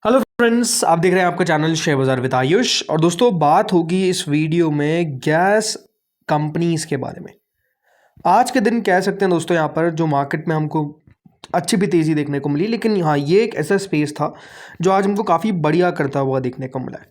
Hello friends, आप देख रहे हैं आपका चैनल शेयर बाजार विद आयुष। और दोस्तों, बात होगी इस वीडियो में गैस कंपनीज के बारे में। आज के दिन कह सकते हैं दोस्तों, यहाँ पर जो मार्केट में हमको अच्छी भी तेज़ी देखने को मिली, लेकिन हाँ, ये एक ऐसा स्पेस था जो आज हमको काफ़ी बढ़िया करता हुआ देखने को मिला है।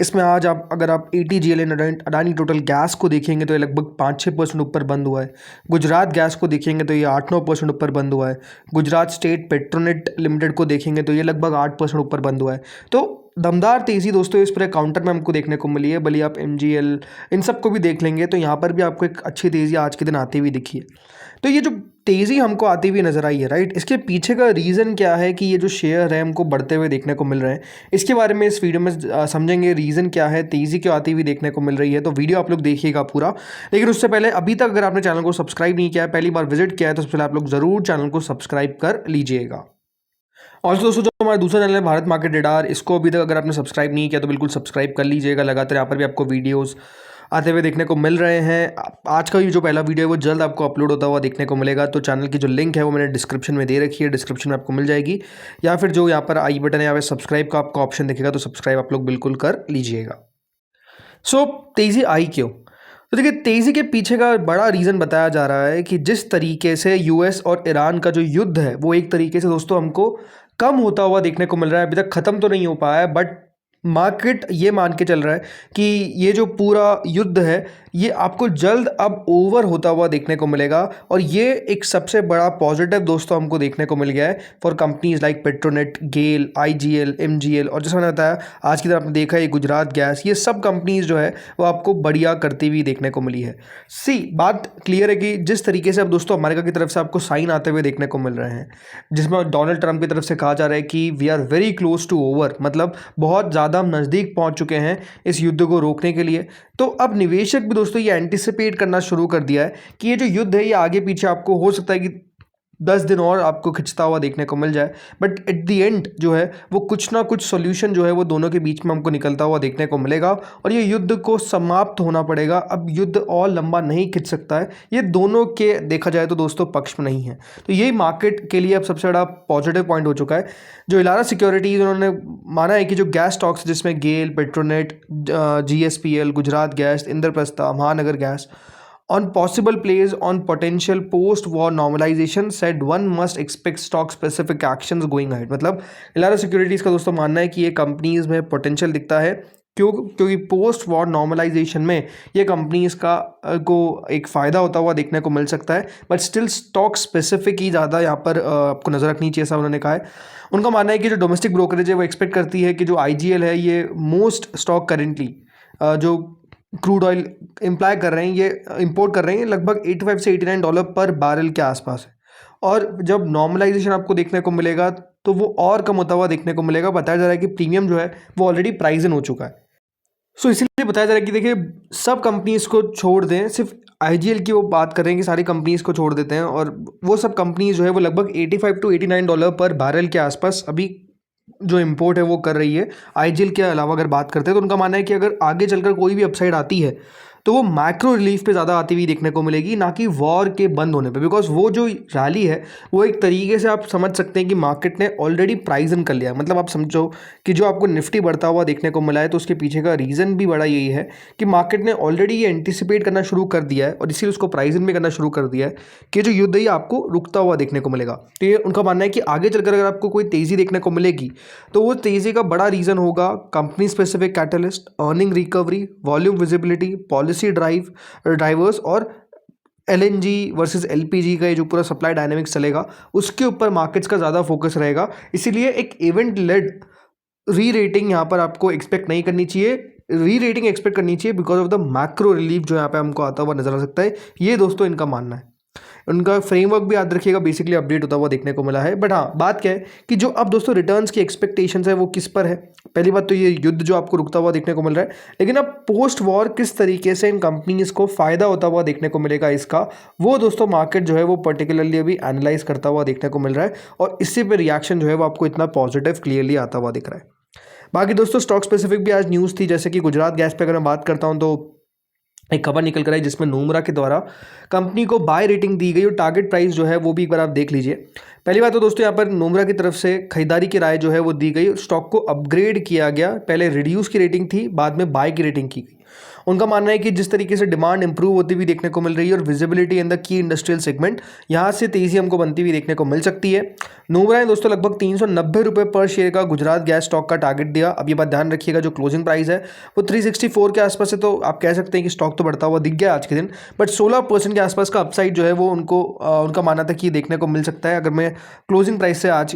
इसमें आज आप अगर आप ATGL अडानी टोटल गैस को देखेंगे तो ये लगभग 5-6% ऊपर बंद हुआ है। गुजरात गैस को देखेंगे तो ये 8-9% ऊपर बंद हुआ है। गुजरात स्टेट पेट्रोनेट लिमिटेड को देखेंगे तो ये लगभग 8% ऊपर बंद हुआ है। तो दमदार तेज़ी दोस्तों इस पूरे काउंटर में हमको देखने को मिली है। भले आप MGL इन सबको भी देख लेंगे तो यहाँ पर भी आपको एक अच्छी तेज़ी आज के दिन आती हुई दिखी है। तो ये जो तेज़ी हमको आती हुई नज़र आई है, राइट, इसके पीछे का रीज़न क्या है कि ये जो शेयर है हमको बढ़ते हुए देखने को मिल रहे हैं, इसके बारे में इस वीडियो में समझेंगे। रीज़न क्या है, तेज़ी क्यों आती हुई देखने को मिल रही है, तो वीडियो आप लोग देखिएगा पूरा। लेकिन उससे पहले अभी तक अगर आपने चैनल को सब्सक्राइब नहीं किया है, पहली बार विजिट किया है, तो सबसे पहले आप लोग ज़रूर चैनल को सब्सक्राइब कर लीजिएगा। और दोस्तों, जो हमारा दूसरा चैनल है भारत मार्केट रेडार, इसको अभी तक अगर आपने सब्सक्राइब नहीं किया तो बिल्कुल सब्सक्राइब कर लीजिएगा। लगातार यहाँ पर भी आपको वीडियोस आते हुए देखने को मिल रहे हैं। आज का ये जो पहला वीडियो है वो जल्द आपको अपलोड होता हुआ देखने को मिलेगा। तो चैनल की जो लिंक है वो मैंने डिस्क्रिप्शन में दे रखी है, डिस्क्रिप्शन में आपको मिल जाएगी, या फिर जो यहाँ पर आई बटन है यहाँ पे सब्सक्राइब का आपको ऑप्शन दिखेगा, तो सब्सक्राइब आप लोग बिल्कुल कर लीजिएगा। तेज़ी आई क्यों? तो देखिए, तेज़ी के पीछे का बड़ा रीज़न बताया जा रहा है कि जिस तरीके से US और ईरान का जो युद्ध है वो एक तरीके से दोस्तों हमको कम होता हुआ देखने को मिल रहा है। अभी तक ख़त्म तो नहीं हो पाया है, बट मार्केट ये मान के चल रहा है कि ये जो पूरा युद्ध है ये आपको जल्द अब ओवर होता हुआ देखने को मिलेगा। और ये एक सबसे बड़ा पॉजिटिव दोस्तों हमको देखने को मिल गया है for companies like Petronet, GAIL, IGL, MGL, और जैसा मैंने बताया आज की तरह आपने देखा है गुजरात गैस, ये सब कंपनीज जो है वो आपको बढ़िया करती हुई देखने को मिली है। बात क्लियर है कि जिस तरीके से अब दोस्तों अमेरिका की तरफ से आपको साइन आते हुए देखने को मिल रहे हैं, जिसमें डोनाल्ड ट्रंप की तरफ से कहा जा रहा है कि we are very close to over, मतलब बहुत ज़्यादा हम नज़दीक पहुंच चुके हैं इस युद्ध को रोकने के लिए। तो अब निवेशक भी दोस्तों ये एंटिसिपेट करना शुरू कर दिया है कि ये जो युद्ध है ये आगे पीछे आपको हो सकता है कि 10 दिन और आपको खिंचता हुआ देखने को मिल जाए, बट एट द एंड जो है वो कुछ ना कुछ सॉल्यूशन जो है वो दोनों के बीच में हमको निकलता हुआ देखने को मिलेगा और ये युद्ध को समाप्त होना पड़ेगा। अब युद्ध और लंबा नहीं खिंच सकता है, ये दोनों के देखा जाए तो दोस्तों पक्ष में नहीं है। तो यही मार्केट के लिए अब सबसे बड़ा पॉजिटिव पॉइंट हो चुका है। जो इलारा सिक्योरिटीज़ उन्होंने माना है कि जो गैस स्टॉक्स जिसमें GAIL, Petronet, GSPL, Gujarat gas, Indraprastha, Mahanagar gas, on possible plays on potential post-war normalization said one must expect stock specific actions going ahead। मतलब इलारा सिक्योरिटीज़ का दोस्तों मानना है कि ये कंपनीज में पोटेंशियल दिखता है, क्योंकि पोस्ट वॉर नॉर्मलाइजेशन में ये कंपनीज का को एक फ़ायदा होता हुआ देखने को मिल सकता है, बट स्टिल स्टॉक स्पेसिफिक ही ज़्यादा यहाँ पर आपको नज़र रखनी चाहिए, ऐसा उन्होंने कहा है। उनका मानना है कि जो डोमेस्टिक ब्रोकरेज है वो एक्सपेक्ट करती है कि जो IGL है ये मोस्ट स्टॉक करेंटली जो क्रूड ऑयल इम्प्लाई कर रहे हैं, ये इंपोर्ट कर रहे हैं, लगभग $85 से $89 पर बैरल के आसपास है। और जब नॉर्मलाइजेशन आपको देखने को मिलेगा तो वो और कम होता हुआ देखने को मिलेगा। बताया जा रहा है कि प्रीमियम जो है वो ऑलरेडी प्राइस इन हो चुका है। इसीलिए बताया जा रहा है कि देखिए, सब कंपनीज को छोड़ दें, सिर्फ IGL की वो बात कर रहे हैं कि सारी कंपनीज को छोड़ देते हैं, और वो सब कंपनीज जो है वो लगभग $85 to $89 पर बैरल के आसपास अभी जो इंपोर्ट है वो कर रही है। IGL के अलावा अगर बात करते हैं तो उनका मानना है कि अगर आगे चलकर कोई भी अपसाइड आती है तो वो मैक्रो रिलीफ पे ज़्यादा आती हुई देखने को मिलेगी, ना कि वॉर के बंद होने पे। बिकॉज वो जो रैली है वो एक तरीके से आप समझ सकते हैं कि मार्केट ने ऑलरेडी प्राइस इन कर लिया। मतलब आप समझो कि जो आपको निफ्टी बढ़ता हुआ देखने को मिला है तो उसके पीछे का रीज़न भी बड़ा यही है कि मार्केट ने ऑलरेडी ये एंटिसिपेट करना शुरू कर दिया है और इसीलिए उसको प्राइस इन भी करना शुरू कर दिया है कि जो युद्ध है ये आपको रुकता हुआ देखने को मिलेगा। तो ये उनका मानना है कि आगे चलकर अगर आपको कोई तेज़ी देखने को मिलेगी तो वो तेज़ी का बड़ा रीज़न होगा company specific catalyst, earning recovery, volume visibility, policy drivers और LNG वर्सेस LPG का ये जो पूरा सप्लाई डायनेमिक्स चलेगा उसके ऊपर मार्केट्स का ज़्यादा फोकस रहेगा। इसीलिए एक इवेंट लेड री रेटिंग यहाँ पर आपको एक्सपेक्ट नहीं करनी चाहिए, री रेटिंग एक्सपेक्ट करनी चाहिए because of the macro relief जो यहाँ पे हमको आता हुआ नजर आ सकता है। ये दोस्तों इनका मानना है। उनका फ्रेमवर्क भी याद रखिएगा, बेसिकली अपडेट होता हुआ देखने को मिला है। बट हाँ, बात क्या है कि जो अब दोस्तों रिटर्न्स की एक्सपेक्टेशंस है वो किस पर है। पहली बात तो ये युद्ध जो आपको रुकता हुआ देखने को मिल रहा है, लेकिन अब पोस्ट वॉर किस तरीके से इन कंपनीज को फ़ायदा होता हुआ देखने को मिलेगा इसका, वो दोस्तों मार्केट जो है वो पर्टिकुलरली अभी एनालाइज करता हुआ देखने को मिल रहा है और इससे पे रिएक्शन जो है वो आपको इतना पॉजिटिव क्लियरली आता हुआ दिख रहा है। बाकी दोस्तों स्टॉक स्पेसिफिक भी आज न्यूज़ थी, जैसे कि गुजरात गैस पे अगर मैं बात करता हूँ तो एक खबर निकल कर आई जिसमें नोमरा के द्वारा कंपनी को बाय रेटिंग दी गई और टारगेट प्राइस जो है वो भी एक बार आप देख लीजिए पहली बात तो दोस्तों यहाँ पर नोमरा की तरफ से खरीदारी की राय जो है वो दी गई, स्टॉक को अपग्रेड किया गया। पहले रिड्यूस की रेटिंग थी, बाद में बाय की रेटिंग की गई। उनका मानना है कि जिस तरीके से डिमांड इंप्रूव होती हुई देखने को मिल रही है और visibility in the key industrial segment, यहाँ से तेजी हमको बनती हुई देखने को मिल सकती है। नोमरा ने दोस्तों लगभग 390 रुपये पर शेयर का गुजरात गैस स्टॉक का टारगेट दिया। अब ये बात ध्यान रखिएगा, जो क्लोजिंग प्राइस है वो 364 के आसपास है, तो आप कह सकते हैं कि स्टॉक तो बढ़ता हुआ दिख गया आज के दिन, बट 16% के आसपास का अपसाइड जो है वो उनका मानना था कि देखने को मिल सकता है। अगर मैं क्लोजिंग प्राइस से आज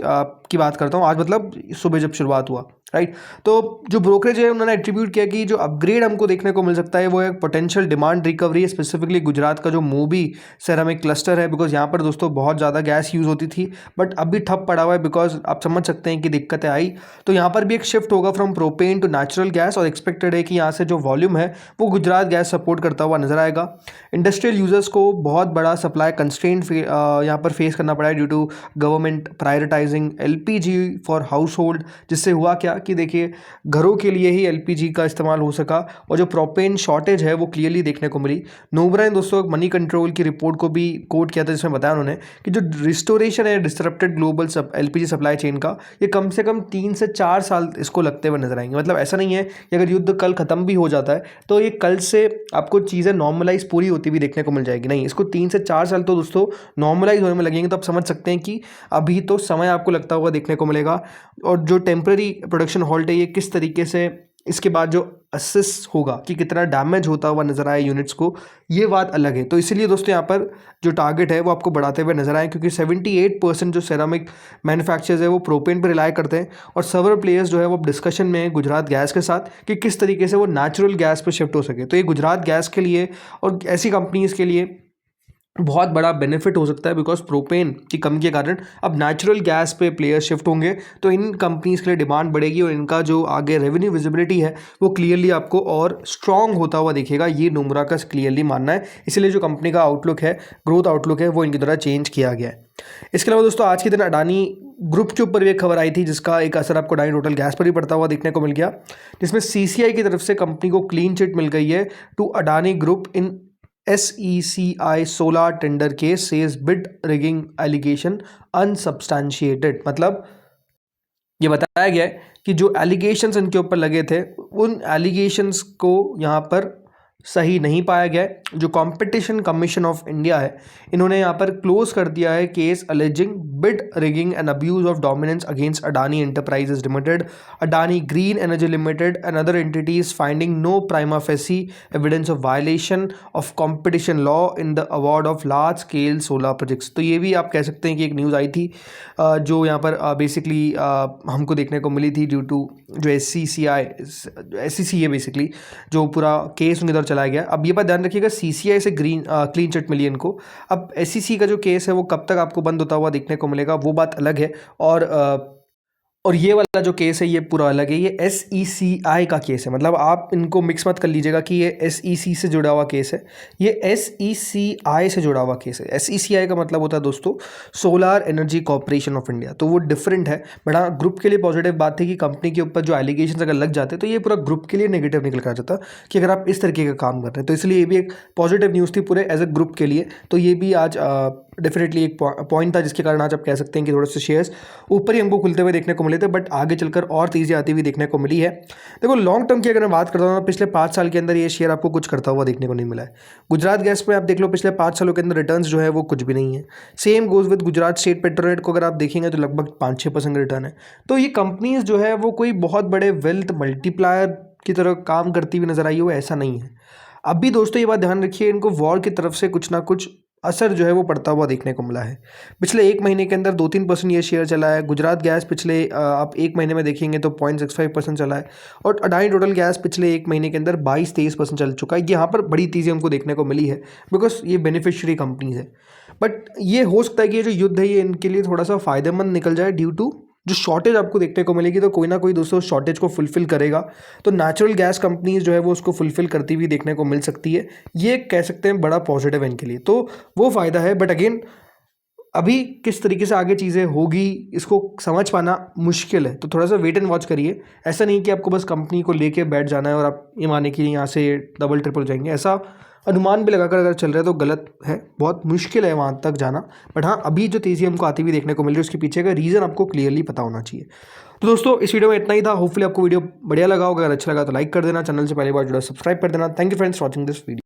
की बात करता हूँ, आज मतलब सुबह जब शुरुआत हुआ, राइट, तो जो ब्रोकरेज है उन्होंने एट्रीब्यूट किया कि जो अपग्रेड हमको देखने को मिल सकता है वो एक पोटेंशियल डिमांड रिकवरी है, स्पेसिफिकली गुजरात का जो मोबी सेरामिक क्लस्टर है, बिकॉज यहाँ पर दोस्तों बहुत ज़्यादा गैस यूज़ होती थी, बट अब भी ठप पड़ा हुआ है, बिकॉज आप समझ सकते हैं कि दिक्कतें आई। तो यहाँ पर भी एक शिफ्ट होगा from propane two natural gas, और एक्सपेक्टेड है कि यहाँ से जो वॉल्यूम है वो गुजरात गैस सपोर्ट करता हुआ नजर आएगा। इंडस्ट्रियल यूजर्स को बहुत बड़ा सप्लाई कंस्ट्रेंट यहाँ पर फेस करना पड़ा है due to government prioritising LPG for household, जिससे हुआ क्या कि देखिए घरों के लिए ही एलपीजी का इस्तेमाल हो सका, और जो प्रोपेन शॉर्टेज है वो क्लियरली देखने को मिली। नोमरा ने दोस्तों मनी कंट्रोल की रिपोर्ट को भी कोट किया था, जिसमें बताया उन्होंने कि जो रिस्टोरेशन है disrupted global LPG supply chain का, ये कम से कम 3 से 4 साल इसको लगते हुए नजर आएंगे। मतलब ऐसा नहीं है कि अगर युद्ध कल खत्म भी हो जाता है तो ये कल से आपको चीज़ें नॉर्मलाइज पूरी होती हुई देखने को मिल जाएगी, नहीं, इसको 3 से 4 साल तो दोस्तों नॉर्मलाइज होने में लगेंगे। तो आप समझ सकते हैं कि अभी तो समय आपको लगता हुआ देखने को मिलेगा, और जो टेम्पररी प्रोडक्शन हॉल्ट है ये किस तरीके से इसके बाद जो असेस होगा कि कितना डैमेज होता हुआ नजर आए यूनिट्स को, ये बात अलग है। तो इसीलिए दोस्तों यहाँ पर जो टारगेट है वो आपको बढ़ाते हुए नजर आए, क्योंकि 78% जो सेरामिक मैन्युफैक्चरर्स है वो प्रोपेन पर रिलाई करते हैं, और सर्वर प्लेयर्स जो है वो डिस्कशन में है गुजरात गैस के साथ कि किस तरीके से वो नेचुरल गैस पर शिफ्ट हो सके। तो ये गुजरात गैस के लिए और ऐसी कंपनीज़ के लिए बहुत बड़ा बेनिफिट हो सकता है, बिकॉज प्रोपेन की कमी के कारण अब नेचुरल गैस पे प्लेयर शिफ्ट होंगे, तो इन कंपनीज के लिए डिमांड बढ़ेगी और इनका जो आगे रेवेन्यू विजिबिलिटी है वो क्लियरली आपको और स्ट्रांग होता हुआ दिखेगा। ये नोमरा का क्लियरली मानना है, इसलिए जो कंपनी का आउटलुक है, ग्रोथ आउटलुक है, वो इनकी द्वारा चेंज किया गया है। इसके अलावा दोस्तों आज के दिन अडानी ग्रुप के ऊपर भी एक खबर आई थी, जिसका एक असर आपको अडानी टोटल गैस पर भी पड़ता हुआ देखने को मिल गया, जिसमें सीसीआई की तरफ से कंपनी को क्लीन चिट मिल गई है to Adani group in SECI solar tender case says bid rigging allegation unsubstantiated. मतलब ये बताया गया है कि जो एलिगेशंस इनके ऊपर लगे थे उन एलिगेशंस को यहाँ पर सही नहीं पाया गया है। जो कंपटीशन कमीशन ऑफ इंडिया है, इन्होंने यहाँ पर क्लोज कर दिया है case alleging bid rigging and abuse of dominance against Adani Enterprises Limited, Adani Green Energy Limited and other entities, finding no prima facie evidence of violation of competition law in the award of large scale solar projects. तो ये भी आप कह सकते हैं कि एक news आई थी जो यहाँ पर बेसिकली हमको देखने को मिली थी ड्यू टू जो SEC है, बेसिकली जो पूरा केस उनकी तरफ चलाया गया। अब ये बात ध्यान रखिएगा, CCI से क्लीन चिट मिली इनको। अब SEC का जो केस है वो कब तक आपको बंद होता हुआ देखने को मिलेगा वो बात अलग है, और ये वाला जो केस है ये पूरा अलग है, ये SECI का केस है। मतलब आप इनको मिक्स मत कर लीजिएगा कि ये SEC से जुड़ा हुआ केस है, ये SECI से जुड़ा हुआ केस है। SECI का मतलब होता है दोस्तों solar energy corporation of India, तो वो डिफरेंट है। बट हाँ, ग्रुप के लिए पॉजिटिव बात थी कि कंपनी के ऊपर जो एलिगेशन अगर लग जाते तो ये पूरा ग्रुप के लिए नेगेटिव निकल कर जाता कि अगर आप इस तरीके का काम कर रहे हैं, तो इसलिए ये भी एक पॉजिटिव न्यूज़ थी पूरे एज ए ग्रुप के लिए। तो ये भी आज डेफिनेटली एक पॉइंट था जिसके कारण आज आप कह सकते हैं कि थोड़े से शेयर्स ऊपर ही हमको खुलते हुए देखने को मिले थे, बट आगे चलकर और तेज़ी आती हुई देखने को मिली है। देखो लॉन्ग टर्म की अगर मैं बात करता हूँ, पिछले 5 साल के अंदर ये शेयर आपको कुछ करता हुआ देखने को नहीं मिला है। गुजरात गैस में आप देख लो पिछले 5 सालों के अंदर रिटर्न्स जो है वो कुछ भी नहीं है। Same goes with Gujarat state Petronet को अगर आप देखेंगे तो लगभग 5-6% रिटर्न है। तो ये कंपनीज जो है वो कोई बहुत बड़े वेल्थ मल्टीप्लायर की तरह काम करती हुई नजर आई हो, ऐसा नहीं है। अब भी दोस्तों ये बात ध्यान रखिए, इनको वॉर की तरफ से कुछ ना कुछ असर जो है वो पड़ता हुआ देखने को मिला है। पिछले 1 महीने के अंदर 2-3% ये शेयर चला है। गुजरात गैस पिछले आप 1 महीने में देखेंगे तो 0.65% चला है, और अडानी टोटल गैस पिछले 1 महीने के अंदर 22-23% चल चुका है। यहाँ पर बड़ी तेज़ी हमको देखने को मिली है, बिकॉज ये बेनिफिशियरी कंपनीज है। बट ये हो सकता है कि ये जो युद्ध है ये इनके लिए थोड़ा सा फ़ायदेमंद निकल जाए ड्यू टू जो शॉर्टेज आपको देखने को मिलेगी, तो कोई ना कोई दोस्तों शॉर्टेज को फुलफिल करेगा, तो नेचुरल गैस कंपनीज जो है वो उसको फुलफिल करती हुई देखने को मिल सकती है। ये कह सकते हैं बड़ा पॉजिटिव है इनके लिए, तो वो फ़ायदा है। बट अगेन अभी किस तरीके से आगे चीज़ें होगी इसको समझ पाना मुश्किल है, तो थोड़ा सा वेट एंड वॉच करिए। ऐसा नहीं कि आपको बस कंपनी को लेके बैठ जाना है और आप ये माने कि यहाँ से डबल ट्रिपल जाएंगे, ऐसा अनुमान भी लगाकर अगर चल रहे हैं तो गलत है, बहुत मुश्किल है वहाँ तक जाना। बट हाँ, अभी जो तेज़ी हमको आती हुई देखने को मिल रही है उसके पीछे का रीज़न आपको क्लियरली पता होना चाहिए। तो दोस्तों इस वीडियो में इतना ही था। होपफुली आपको वीडियो बढ़िया लगा होगा। अगर अच्छा लगा तो लाइक कर देना, चैनल से पहली बार जुड़ा सब्सक्राइब कर देना। Thank you friends watching this video.